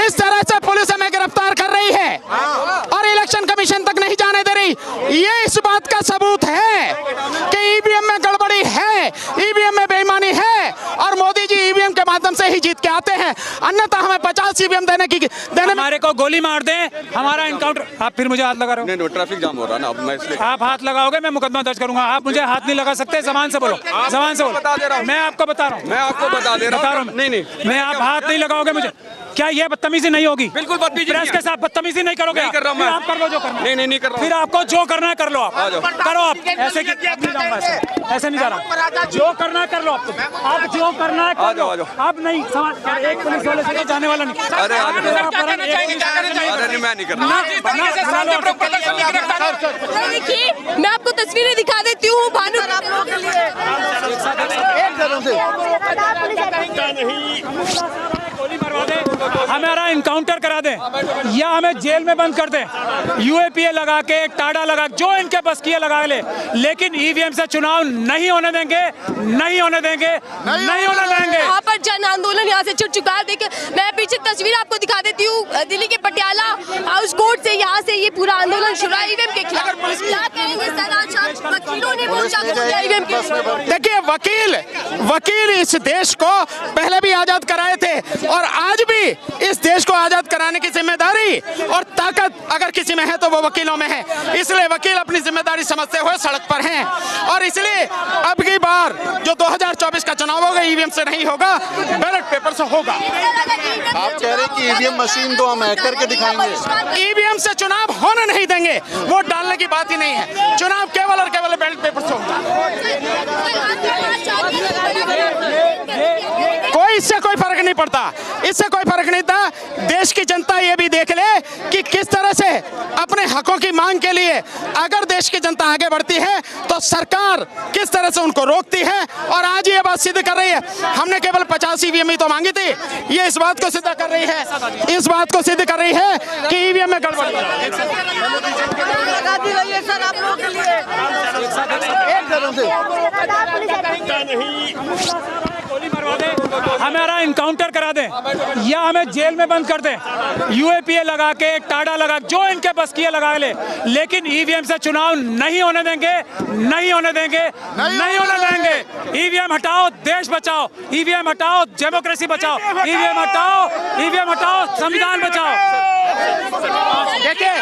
जिस तरह से पुलिस हमें गिरफ्तार कर रही है और इलेक्शन कमीशन तक नहीं जाने दे रही, ये इस बात का सबूत है कि ईवीएम में गड़बड़ी है, ईवीएम में बेईमानी है और मोदी जी ईवीएम के माध्यम से ही जीत के आते हैं। अन्यथा हमें 50 ईवीएम देने में हमारे को गोली मार दें, हमारा इनकाउंटर। आप फिर मुझे हाथ लगा रहे हो। नहीं, ट्रैफिक जाम हो रहा है ना, अब मैं इसलिए। आप हाथ लगाओगे मैं मुकदमा दर्ज करूंगा। आप मुझे हाथ नहीं लगा सकते। जबान से बोलो, जबान से बोलो। मैं आपको बता रहा हूँ, मैं आपको बता दे रहा हूँ। नहीं, मैं आप हाथ नहीं लगाओगे मुझे। क्या ये बदतमीजी नहीं होगी? बिल्कुल बदतमीजी प्रेस के साथ बदतमीजी नहीं करोगे? नहीं कर रहा हूं मैं। आप कर लो जो करना। नहीं कर रहा हूं। फिर आपको जो करना है कर लो। आप करो, आप ऐसे नहीं जाऊंगा, ऐसे नहीं जा रहा। जो करना है कर लो। आप जो करना है कर लो। अब नहीं समाज एक पुलिस वाले से जाने वाला नहीं। अरे मैं नहीं कर रहा। देखिए, मैं आपको तस्वीरें दिखा देती हूँ भानु। गोली मरवा दे, हमारा इनकाउंटर करा दें या हमें जेल में बंद कर दें, यूएपीए लगा के टाड़ा लगा जो इनके बस किए लगा ले, लेकिन ईवीएम से चुनाव नहीं होने देंगे, नहीं होने देंगे, नहीं होने देंगे। यहाँ पर जन आंदोलन यहाँ से छुट चुका है। देखिए, मैं पीछे तस्वीर आपको दिखा देती हूँ। दिल्ली के पटियाला हाउस कोर्ट से यहाँ से ये पूरा आंदोलन शुरू है ईवीएम के खिलाफ। क्या कहेंगे सर, आज वकीलों ने मोर्चा खोला ईवीएम के खिलाफ। देखिए, वकील इस देश को पहले भी आजाद कराए थे और आज भी इस देश को आजाद कराने की जिम्मेदारी और ताकत अगर किसी में है तो वो वकीलों में है। इसलिए वकील अपनी जिम्मेदारी समझते हुए सड़क पर हैं और इसलिए अब की बार जो 2024 का चुनाव होगा ईवीएम से नहीं होगा, बैलेट पेपर से होगा। आप कह रहे हैं कि ईवीएम मशीन तो हम हैक करके दिखाएंगे। ईवीएम से चुनाव होने नहीं देंगे, वोट डालने की बात ही नहीं है। चुनाव केवल और केवल बैलेट पेपर से होगा। इससे कोई फर्क नहीं पड़ता, इससे कोई फर्क नहीं था। देश की जनता ये भी देख ले कि किस तरह से अपने हकों की मांग के लिए अगर देश की जनता आगे बढ़ती है तो सरकार किस तरह से उनको रोकती है और आज ये बात सिद्ध कर रही है। हमने केवल 50 ईवीएम ही तो मांगी थी, ये इस बात को सिद्ध कर रही है, इस बात को सिद्ध कर रही है कि ईवीएम में गड़बड़ गोली मरवा दे, हमारा इनकाउंटर करा दें या हमें जेल में बंद कर दें, यूएपीए लगा के टाड़ा लगा जो इनके बस किए लगा ले, लेकिन ईवीएम से चुनाव नहीं होने देंगे, नहीं होने देंगे, नहीं होने देंगे। ईवीएम हटाओ, देश बचाओ। ईवीएम हटाओ, डेमोक्रेसी बचाओ। ईवीएम हटाओ, ईवीएम हटाओ, संविधान बचाओ। देखिए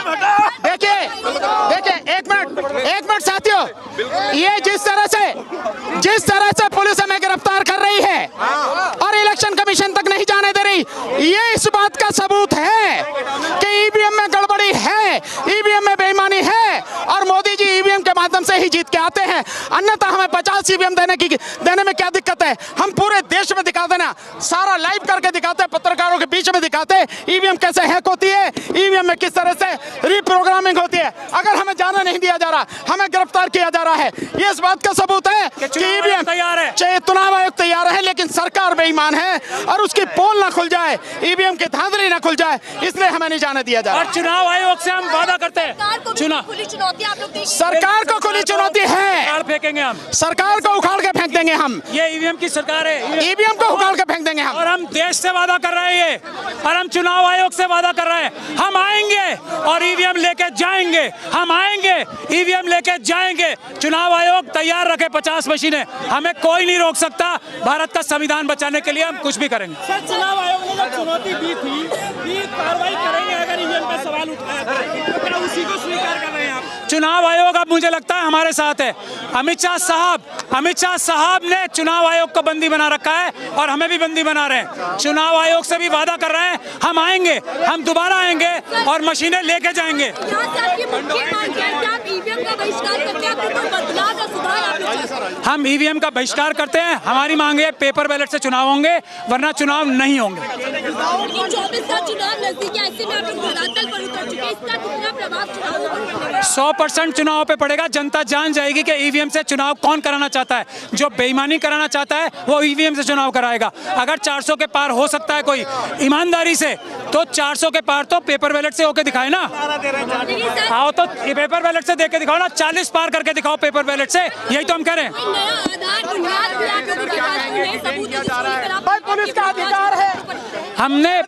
एक मिनट साथियों, ये जिस तरह से पुलिस हमें गिरफ्तार कर रही है और इलेक्शन कमीशन तक नहीं जाने दे रही, ये इस बात का सबूत है कि ईवीएम में गड़बड़ी है, ईवीएम में बेईमानी है और मोदी जी ईवीएम के माध्यम से ही जीत के आते हैं। अन्यथा हमें 50 ईवीएम देने में क्या दिक्कत है? हम पूरे देश में दिखा देना, सारा लाइव करके दिखाते हैं, पत्रकारों के बीच में दिखाते हैं ईवीएम कैसे हैक होती है, ईवीएम में किस तरह से रीप्रोग्रामिंग होती है। अगर हमें जाना नहीं दिया जा रहा, हमें गिरफ्तार किया जा रहा है, ये इस बात का सबूत है कि ईवीएम तैयार है, चाहे चुनाव आयोग तैयार है, लेकिन सरकार बेईमान है और उसकी पोल ना खुल जाए, ईवीएम की धांधली ना खुल जाए, इसलिए हमें नहीं जाने दिया जा रहा। और चुनाव आयोग से हम वादा करते हैं, सरकार को खुली चुनौती है, फेंकेंगे हम, सरकार को उखाड़ के फेंक देंगे हम। ये ईवीएम की सरकार है, ईवीएम को उखाड़ के फेंक देंगे हम। और हम देश से वादा कर रहे हैं और हम चुनाव आयोग से वादा कर रहे हैं, हम आएंगे और ईवीएम लेके जाएंगे, हम आएंगे ईवीएम लेके जाएंगे। चुनाव आयोग तैयार रखे 50 मशीनें, हमें कोई नहीं रोक सकता। भारत का संविधान बचाने के लिए हम कुछ भी करेंगे। सर, चुनाव आयोग ने जो चुनौती दी थी कि कार्रवाई करेंगे अगर ईवीएम पे सवाल उठाया तो क्या उसी को स्वीकार कर रहे हैं आप? चुनाव आयोग अब मुझे लगता है हमारे साथ है। अमित शाह साहब ने चुनाव आयोग को बंदी बना रखा है और हमें भी बंदी बना रहे हैं। चुनाव आयोग से भी वादा कर रहे हैं, हम आएंगे, हम दोबारा आएंगे और मशीनें लेके जाएंगे। हम ईवीएम का बहिष्कार करते हैं। हमारी मांग है पेपर बैलेट से चुनाव होंगे, वरना चुनाव नहीं होंगे। 100% चुनाव पे पड़ेगा। जनता जान जाएगी कि ईवीएम से चुनाव कौन कराना चाहता है। जो बेईमानी कराना चाहता है वो ईवीएम से चुनाव कराएगा। अगर 400 के पार हो सकता है कोई ईमानदारी से, तो 400 के पार तो पेपर बैलेट से होके दिखाए ना। आओ तो पेपर बैलेट से देख के दिखाओ ना, 40 पार करके दिखाओ पेपर बैलेट से, यही तो हम कह रहे हैं। भाई पुलिस का अधिकार है। हमने